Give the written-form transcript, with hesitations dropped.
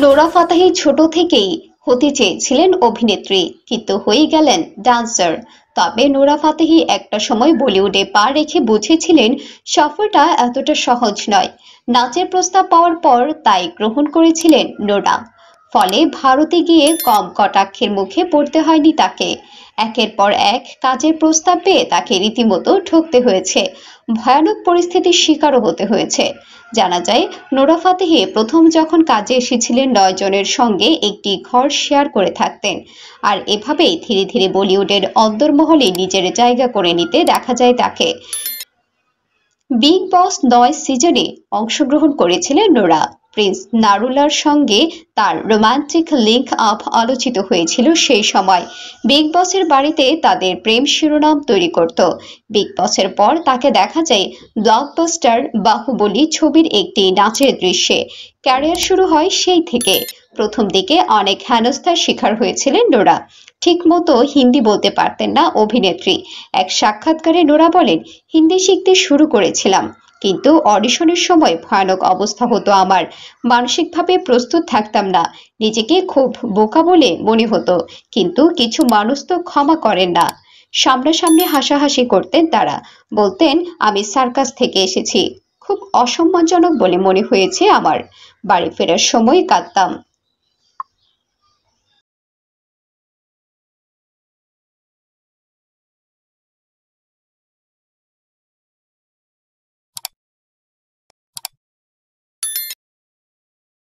Nora Fatehi ছোট থেকেই হতে চেয়েছিলেন অভিনেত্রী, কিন্তু হয়ে গেলেন ডান্সার। তবে নোরা ফাতেহি একটা সময় বলিউডে পা রেখে বুঝেছিলেন সফরটা এতটা সহজ নয়। নাচের প্রস্তাব পাওয়ার পর তাই গ্রহণ করেছিলেন নোরা। ফলে ভারতে গিয়ে কম কটাক্ষের মুখে পড়তে হয়নি তাকে। একের পর এক কাজের প্রস্তাব পেয়ে তাকে রীতিমতো ঠকতে হয়েছে, ভয়ানক পরিস্থিতির শিকারও হতে হয়েছে। জানা যায়, নোরা ফাতেহি প্রথম যখন কাজে এসেছিলেন ৯ জনের সঙ্গে একটি ঘর শেয়ার করে থাকতেন। আর এভাবেই ধীরে ধীরে বলিউডের অন্দরমহলে নিজের জায়গা করে নিতে দেখা যায় তাকে। বিগ বস ৯ সিজনে অংশগ্রহণ করেছিলেন নোরা। প্রিন্স নারুলার সঙ্গে তার রোমান্টিক লিঙ্ক আপ আলোচিত হয়েছিল সেই সময়। বিগ বসের বাড়িতে তাদের প্রেম শিরোনাম তৈরি করত। বিগ বসের পর তাকে দেখা যায় ব্লকবাস্টার বাহুবলী ছবির একটি নাচের দৃশ্যে। ক্যারিয়ার শুরু হয় সেই থেকে। প্রথম দিকে অনেক হেনস্থার শিকার হয়েছিলেন নোরা। ঠিকমতো হিন্দি বলতে পারতেন না অভিনেত্রী। এক সাক্ষাৎকারে নোরা বলেন, হিন্দি শিখতে শুরু করেছিলাম, কিন্তু অডিশনের সময় ভয়ানক অবস্থা হতো আমার। মানসিকভাবে প্রস্তুত থাকতাম না। নিজেকে খুব বোকা বলে মনে হতো। কিন্তু কিছু মানুষ তো ক্ষমা করেন না। সামনাসামনি হাসাহাসি করতেন তারা। বলতেন, আমি সার্কাস থেকে এসেছি। খুব অসম্মানজনক বলে মনে হয়েছে আমার। বাড়ি ফেরার সময় কাঁদতাম।